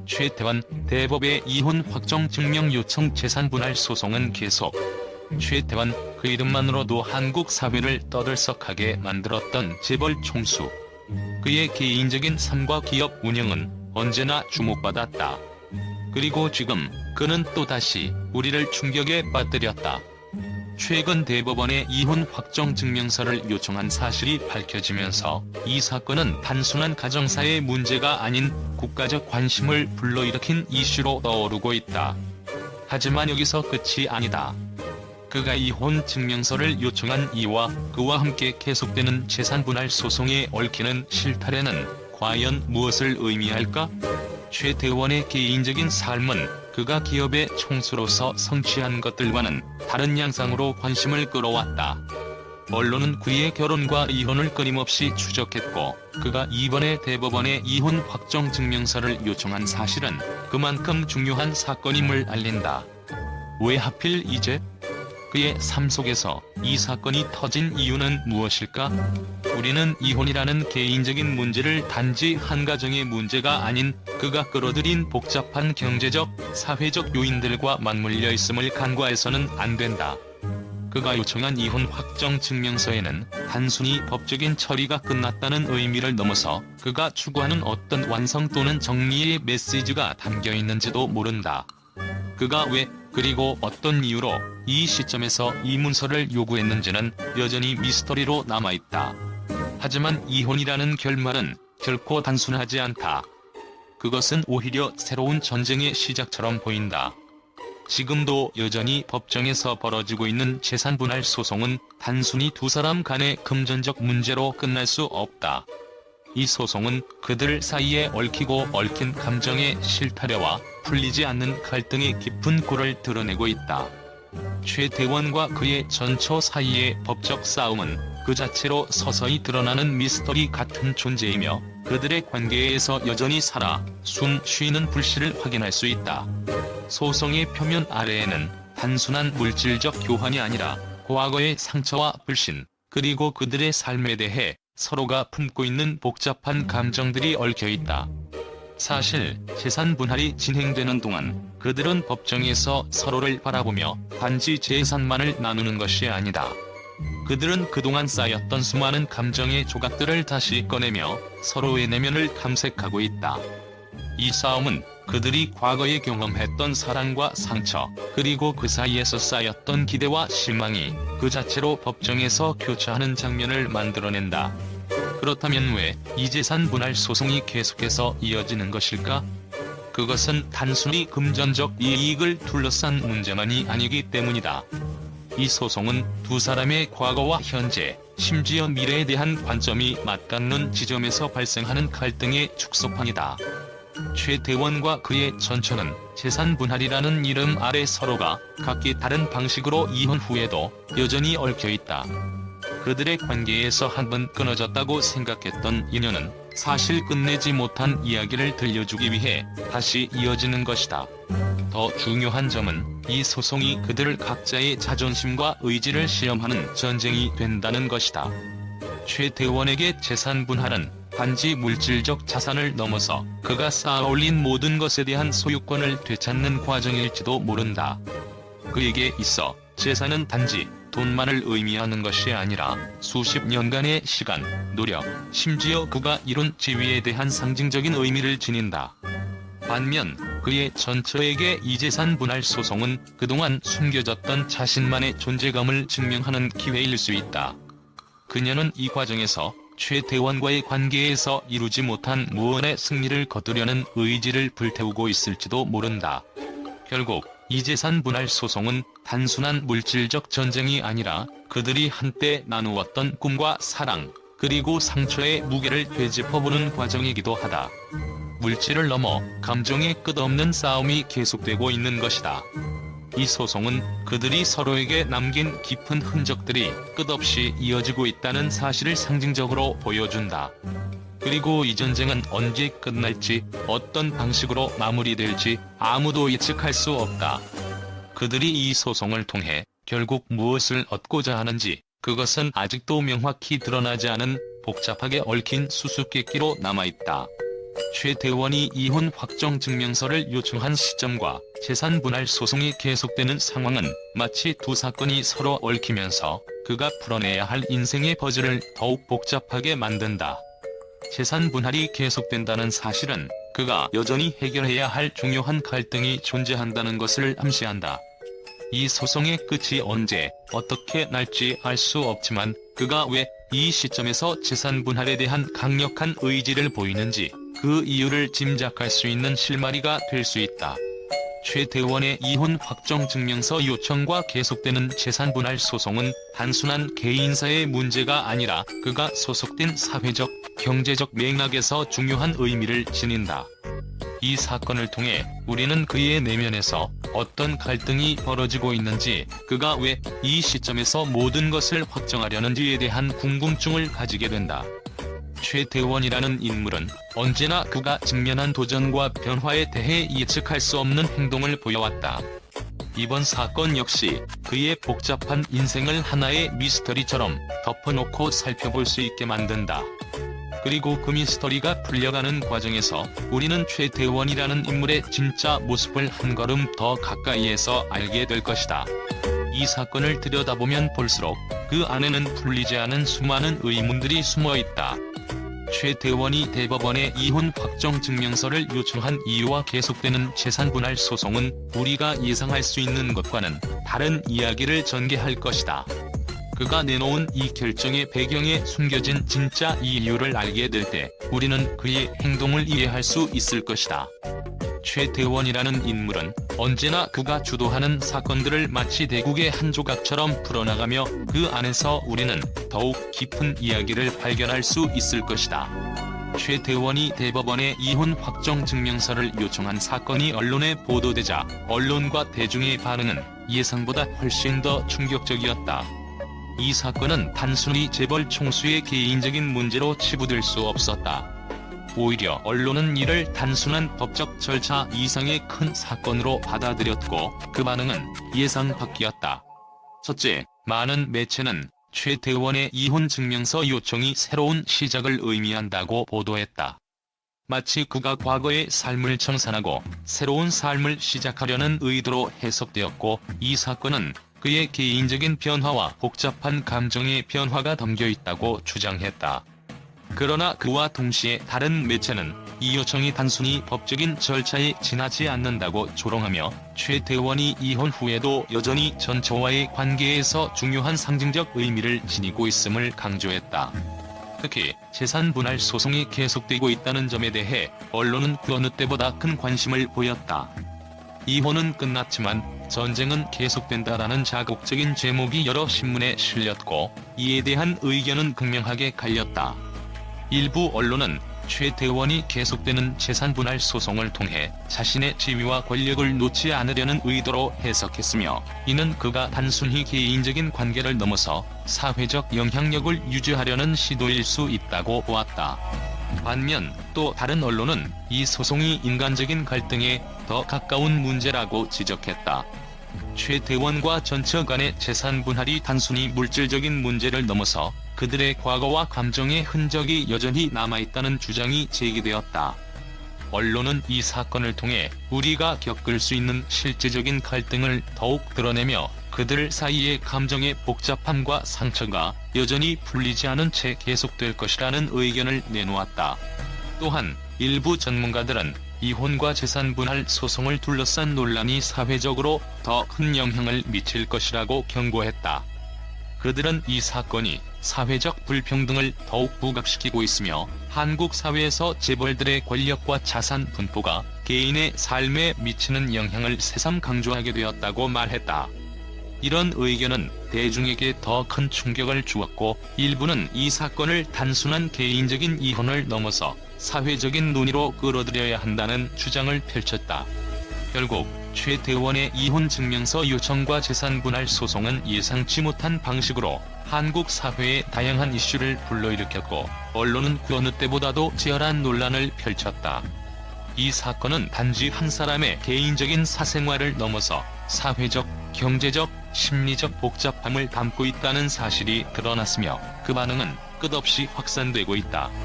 최태원 대법의 이혼 확정 증명 요청 재산분할 소송은 계속. 최태원, 그 이름만으로도 한국 사회를 떠들썩하게 만들었던 재벌 총수. 그의 개인적인 삶과 기업 운영은 언제나 주목받았다. 그리고 지금 그는 또다시 우리를 충격에 빠뜨렸다. 최근 대법원에 이혼 확정 증명서를 요청한 사실이 밝혀지면서 이 사건은 단순한 가정사의 문제가 아닌 국가적 관심을 불러일으킨 이슈로 떠오르고 있다. 하지만 여기서 끝이 아니다. 그가 이혼 증명서를 요청한 이유와 그와 함께 계속되는 재산분할 소송에 얽히는 실타래는 과연 무엇을 의미할까? 최태원의 개인적인 삶은 그가 기업의 총수로서 성취한 것들과는 다른 양상으로 관심을 끌어왔다. 언론은 그의 결혼과 이혼을 끊임없이 추적했고, 그가 이번에 대법원에 이혼 확정 증명서를 요청한 사실은 그만큼 중요한 사건임을 알린다. 왜 하필 이제? 그의 삶 속에서 이 사건이 터진 이유는 무엇일까? 우리는 이혼이라는 개인적인 문제를 단지 한 가정의 문제가 아닌 그가 끌어들인 복잡한 경제적, 사회적 요인들과 맞물려 있음을 간과해서는 안 된다. 그가 요청한 이혼 확정 증명서에는 단순히 법적인 처리가 끝났다는 의미를 넘어서 그가 추구하는 어떤 완성 또는 정리의 메시지가 담겨 있는지도 모른다. 그가 왜, 그리고 어떤 이유로 이 시점에서 이 문서를 요구했는지는 여전히 미스터리로 남아있다. 하지만 이혼이라는 결말은 결코 단순하지 않다. 그것은 오히려 새로운 전쟁의 시작처럼 보인다. 지금도 여전히 법정에서 벌어지고 있는 재산분할 소송은 단순히 두 사람 간의 금전적 문제로 끝날 수 없다. 이 소송은 그들 사이에 얽히고 얽힌 감정의 실타래와 풀리지 않는 갈등의 깊은 꼴을 드러내고 있다. 최태원과 그의 전처 사이의 법적 싸움은 그 자체로 서서히 드러나는 미스터리 같은 존재이며, 그들의 관계에서 여전히 살아 숨 쉬는 불씨를 확인할 수 있다. 소송의 표면 아래에는 단순한 물질적 교환이 아니라 과거의 상처와 불신, 그리고 그들의 삶에 대해 서로가 품고 있는 복잡한 감정들이 얽혀있다. 사실 재산 분할이 진행되는 동안 그들은 법정에서 서로를 바라보며 단지 재산만을 나누는 것이 아니다. 그들은 그동안 쌓였던 수많은 감정의 조각들을 다시 꺼내며 서로의 내면을 탐색하고 있다. 이 싸움은 그들이 과거에 경험했던 사랑과 상처, 그리고 그 사이에서 쌓였던 기대와 실망이 그 자체로 법정에서 교차하는 장면을 만들어낸다. 그렇다면 왜 이 재산 분할 소송이 계속해서 이어지는 것일까? 그것은 단순히 금전적 이익을 둘러싼 문제만이 아니기 때문이다. 이 소송은 두 사람의 과거와 현재, 심지어 미래에 대한 관점이 맞닿는 지점에서 발생하는 갈등의 축소판이다. 최태원과 그의 전처는 재산 분할이라는 이름 아래 서로가 각기 다른 방식으로 이혼 후에도 여전히 얽혀있다. 그들의 관계에서 한 번 끊어졌다고 생각했던 인연은 사실 끝내지 못한 이야기를 들려주기 위해 다시 이어지는 것이다. 더 중요한 점은 이 소송이 그들 각자의 자존심과 의지를 시험하는 전쟁이 된다는 것이다. 최태원에게 재산 분할은 단지 물질적 자산을 넘어서 그가 쌓아올린 모든 것에 대한 소유권을 되찾는 과정일지도 모른다. 그에게 있어 재산은 단지 돈만을 의미하는 것이 아니라 수십 년간의 시간, 노력, 심지어 그가 이룬 지위에 대한 상징적인 의미를 지닌다. 반면 그의 전처에게 이 재산 분할 소송은 그동안 숨겨졌던 자신만의 존재감을 증명하는 기회일 수 있다. 그녀는 이 과정에서 최태원과의 관계에서 이루지 못한 무언의 승리를 거두려는 의지를 불태우고 있을지도 모른다. 결국 이 재산 분할 소송은 단순한 물질적 전쟁이 아니라 그들이 한때 나누었던 꿈과 사랑, 그리고 상처의 무게를 되짚어보는 과정이기도 하다. 물질을 넘어 감정의 끝없는 싸움이 계속되고 있는 것이다. 이 소송은 그들이 서로에게 남긴 깊은 흔적들이 끝없이 이어지고 있다는 사실을 상징적으로 보여준다. 그리고 이 전쟁은 언제 끝날지, 어떤 방식으로 마무리될지 아무도 예측할 수 없다. 그들이 이 소송을 통해 결국 무엇을 얻고자 하는지, 그것은 아직도 명확히 드러나지 않은 복잡하게 얽힌 수수께끼로 남아있다. 최대원이 이혼 확정 증명서를 요청한 시점과 재산 분할 소송이 계속되는 상황은 마치 두 사건이 서로 얽히면서 그가 풀어내야 할 인생의 퍼즐을 더욱 복잡하게 만든다. 재산 분할이 계속된다는 사실은 그가 여전히 해결해야 할 중요한 갈등이 존재한다는 것을 암시한다. 이 소송의 끝이 언제, 어떻게 날지 알 수 없지만 그가 왜 이 시점에서 재산 분할에 대한 강력한 의지를 보이는지 그 이유를 짐작할 수 있는 실마리가 될 수 있다. 최대원의 이혼 확정 증명서 요청과 계속되는 재산 분할 소송은 단순한 개인사의 문제가 아니라 그가 소속된 사회적, 경제적 맥락에서 중요한 의미를 지닌다. 이 사건을 통해 우리는 그의 내면에서 어떤 갈등이 벌어지고 있는지, 그가 왜 이 시점에서 모든 것을 확정하려는지에 대한 궁금증을 가지게 된다. 최대원이라는 인물은 언제나 그가 직면한 도전과 변화에 대해 예측할 수 없는 행동을 보여왔다. 이번 사건 역시 그의 복잡한 인생을 하나의 미스터리처럼 덮어놓고 살펴볼 수 있게 만든다. 그리고 그 미스터리가 풀려가는 과정에서 우리는 최대원이라는 인물의 진짜 모습을 한 걸음 더 가까이에서 알게 될 것이다. 이 사건을 들여다보면 볼수록 그 안에는 풀리지 않은 수많은 의문들이 숨어있다. 최대원이 대법원에 이혼 확정 증명서를 요청한 이유와 계속되는 재산 분할 소송은 우리가 예상할 수 있는 것과는 다른 이야기를 전개할 것이다. 그가 내놓은 이 결정의 배경에 숨겨진 진짜 이유를 알게 될 때 우리는 그의 행동을 이해할 수 있을 것이다. 최대원이라는 인물은 언제나 그가 주도하는 사건들을 마치 대국의 한 조각처럼 풀어나가며 그 안에서 우리는 더욱 깊은 이야기를 발견할 수 있을 것이다. 최대원이 대법원에 이혼 확정 증명서를 요청한 사건이 언론에 보도되자 언론과 대중의 반응은 예상보다 훨씬 더 충격적이었다. 이 사건은 단순히 재벌 총수의 개인적인 문제로 치부될 수 없었다. 오히려 언론은 이를 단순한 법적 절차 이상의 큰 사건으로 받아들였고 그 반응은 예상 밖이었다. 첫째, 많은 매체는 최대원의 이혼 증명서 요청이 새로운 시작을 의미한다고 보도했다. 마치 그가 과거의 삶을 청산하고 새로운 삶을 시작하려는 의도로 해석되었고, 이 사건은 그의 개인적인 변화와 복잡한 감정의 변화가 담겨있다고 주장했다. 그러나 그와 동시에 다른 매체는 이 요청이 단순히 법적인 절차에 지나지 않는다고 조롱하며 최대원이 이혼 후에도 여전히 전처와의 관계에서 중요한 상징적 의미를 지니고 있음을 강조했다. 특히 재산 분할 소송이 계속되고 있다는 점에 대해 언론은 그 어느 때보다 큰 관심을 보였다. 이혼은 끝났지만 전쟁은 계속된다라는 자극적인 제목이 여러 신문에 실렸고 이에 대한 의견은 극명하게 갈렸다. 일부 언론은 최대원이 계속되는 재산 분할 소송을 통해 자신의 지위와 권력을 놓지 않으려는 의도로 해석했으며, 이는 그가 단순히 개인적인 관계를 넘어서 사회적 영향력을 유지하려는 시도일 수 있다고 보았다. 반면 또 다른 언론은 이 소송이 인간적인 갈등에 더 가까운 문제라고 지적했다. 최대원과 전처 간의 재산 분할이 단순히 물질적인 문제를 넘어서 그들의 과거와 감정의 흔적이 여전히 남아있다는 주장이 제기되었다. 언론은 이 사건을 통해 우리가 겪을 수 있는 실제적인 갈등을 더욱 드러내며 그들 사이의 감정의 복잡함과 상처가 여전히 풀리지 않은 채 계속될 것이라는 의견을 내놓았다. 또한 일부 전문가들은 이혼과 재산 분할 소송을 둘러싼 논란이 사회적으로 더 큰 영향을 미칠 것이라고 경고했다. 그들은 이 사건이 사회적 불평등을 더욱 부각시키고 있으며 한국 사회에서 재벌들의 권력과 자산 분포가 개인의 삶에 미치는 영향을 새삼 강조하게 되었다고 말했다. 이런 의견은 대중에게 더 큰 충격을 주었고, 일부는 이 사건을 단순한 개인적인 이혼을 넘어서 사회적인 논의로 끌어들여야 한다는 주장을 펼쳤다. 결국 최대원의 이혼 증명서 요청과 재산 분할 소송은 예상치 못한 방식으로 한국 사회의 다양한 이슈를 불러일으켰고, 언론은 그 어느 때보다도 치열한 논란을 펼쳤다. 이 사건은 단지 한 사람의 개인적인 사생활을 넘어서 사회적, 경제적, 심리적 복잡함을 담고 있다는 사실이 드러났으며 그 반응은 끝없이 확산되고 있다.